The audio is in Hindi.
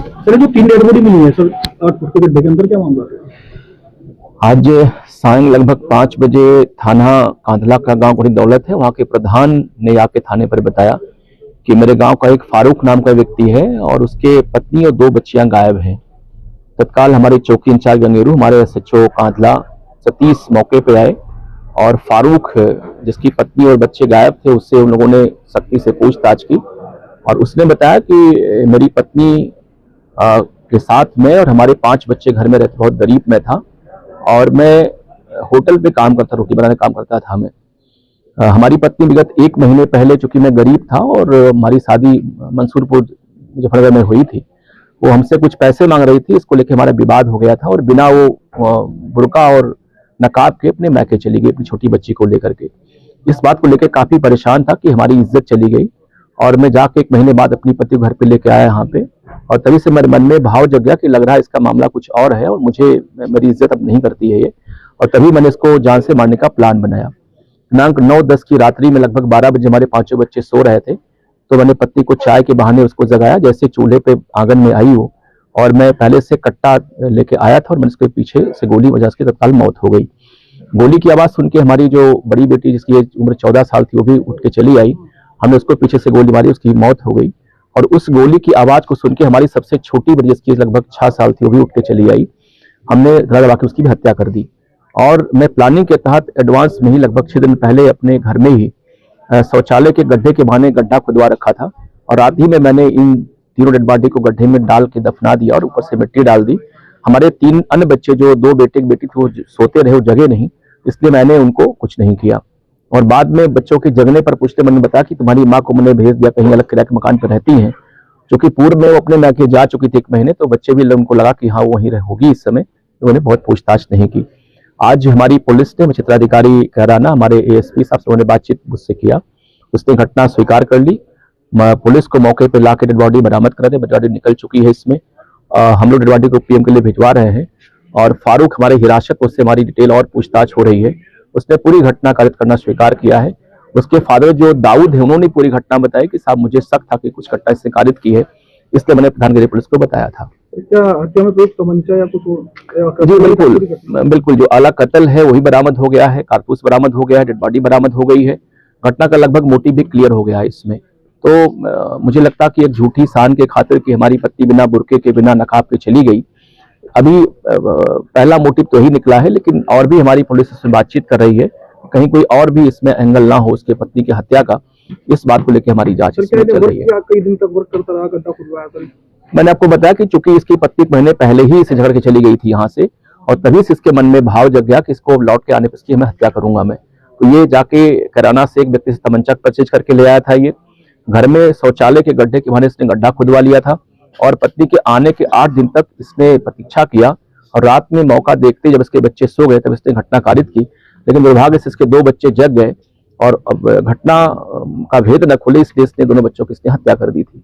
सर जो 3 डेड बॉडी मिली है सर, और उसके गड्ढे के अंदर क्या मामला है? आज सायं लगभग 5 बजे थाना कांधला का गांव बड़ी दौलत है, वहां के प्रधान ने आके थाने पर बताया कि मेरे गांव का एक फारूक नाम का व्यक्ति है और उसके पत्नी और 2 बच्चियां गायब हैं। तत्काल हमारे चौकी इंचार्ज गंगेरू, हमारे एसएचओ कांधला सतीश मौके पे आए और फारूक जिसकी पत्नी और बच्चे गायब थे उससे उन लोगों ने सख्ती से पूछताछ की और उसने बताया कि मेरी पत्नी के साथ मैं और हमारे 5 बच्चे घर में रहते, बहुत गरीब मैं था और मैं होटल पे काम करता, रोटी बनाने काम करता था मैं। हमारी पत्नी विगत 1 महीने पहले, चूंकि मैं गरीब था और हमारी शादी मंसूरपुर मुजफ्फरनगर में हुई थी, वो हमसे कुछ पैसे मांग रही थी, इसको लेके हमारा विवाद हो गया था और बिना वो बुर्का और नकाब के अपने मैके चली गई अपनी छोटी बच्ची को लेकर के। इस बात को लेकर काफी परेशान था कि हमारी इज्जत चली गई और मैं जाके 1 महीने बाद अपनी पति घर पे लेके आया यहाँ पे और तभी से मेरे मन में भाव जग गया कि लग रहा है इसका मामला कुछ और है और मुझे मेरी इज्जत अब नहीं करती है ये, और तभी मैंने इसको जान से मारने का प्लान बनाया। दिनांक 9-10 की रात्रि में लगभग 12 बजे हमारे 5 बच्चे सो रहे थे, तो मैंने पत्नी को चाय के बहाने उसको जगाया। जैसे चूल्हे पे आंगन में आई वो और मैं पहले से कट्टा लेके आया था और मैंने उसके पीछे से गोली बजा, उसकी तत्काल मौत हो गई। गोली की आवाज सुन के हमारी जो बड़ी बेटी जिसकी उम्र 14 साल थी वो भी उठ के चली आई, हमने उसको पीछे से गोली मारी, उसकी मौत हो गई। और उस गोली की आवाज को सुन के हमारी सबसे छोटी बेटी जिसकी लगभग 6 साल थी वो भी उठ के चली आई, हमने गला दबा के उसकी भी हत्या कर दी। और मैं प्लानिंग के तहत एडवांस में ही लगभग 6 दिन पहले अपने घर में ही शौचालय के गड्ढे के बहाने गड्ढा खुदवा रखा था और रात ही में मैंने इन तीनों डेड बॉडी को गड्ढे में डाल के दफना दिया और ऊपर से मिट्टी डाल दी। हमारे 3 अन्य बच्चे जो 2 बेटे की बेटी थी वो सोते रहे, वो जगे नहीं, इसलिए मैंने उनको कुछ नहीं किया। और बाद में बच्चों के जगने पर पूछते मैंने बताया कि तुम्हारी माँ को मैंने भेज दिया, कहीं अलग किराए के मकान पर रहती हैं, क्योंकि पूर्व में वो अपने मैके जा चुकी थी 1 महीने, तो बच्चे भी उनको लगा कि हाँ वो वहीं होगी इस समय, तो उन्होंने बहुत पूछताछ नहीं की। आज हमारी पुलिस ने, क्षेत्राधिकारी कहराना, हमारे एएसपी साहब से उन्होंने बातचीत मुझसे किया, उसने घटना स्वीकार कर ली। पुलिस को मौके पर ला के डेड बॉडी बरामद करा दे, डेड बॉडी निकल चुकी है इसमें। हम लोग डेड बॉडी को पीएम के लिए भिजवा रहे हैं और फारूक हमारे हिरासत, उससे हमारी डिटेल और पूछताछ हो रही है। उसने पूरी घटना कारित करना स्वीकार किया है। उसके फादर जो दाऊद है उन्होंने पूरी घटना बताई कि साहब मुझे शक था कि कुछ घटना इसने कारित की है, इसलिए मैंने प्रधानगिरी पुलिस को बताया था। क्या हत्या में कोई तमंचा या कुछ? जी बिल्कुल, जो आला कत्ल है वही बरामद हो गया है, कारतूस बरामद हो गया है, डेड बॉडी बरामद हो गई है। घटना का लगभग मोटिव भी क्लियर हो गया है इसमें। तो मुझे लगता कि एक झूठी शान के खातिर कि हमारी पत्नी बिना बुर्के के, बिना नकाब के चली गई, अभी पहला मोटिव तो ही निकला है, लेकिन और भी हमारी पुलिस इसमें बातचीत कर रही है, कहीं कोई और भी इसमें एंगल ना हो उसके पत्नी की हत्या का, इस बात को लेकर हमारी जांच चल रही है। कई दिन तक वर्क करता रहा, गड्ढा खुदवाया सर? मैंने आपको बताया कि चूंकि इसकी पत्नी 1 महीने पहले ही इसे झगड़ के चली गई थी यहाँ से, और तभी से इसके मन में भाव जग गया कि इसको लौट के आने पर इसकी मैं हत्या करूंगा मैं। तो ये जाके कैराना से एक व्यक्ति से तमंचा परचेज करके ले आया था। ये घर में शौचालय के गड्ढे के बहाने इसने गड्ढा खुदवा लिया था और पत्नी के आने के 8 दिन तक इसने प्रतीक्षा किया और रात में मौका देखते जब इसके बच्चे सो गए तब इसने घटना कारित की, लेकिन दुर्भाग्य से इसके 2 बच्चे जग गए और अब घटना का भेद न खुले, इसलिए इसने दोनों बच्चों की इसने हत्या कर दी थी।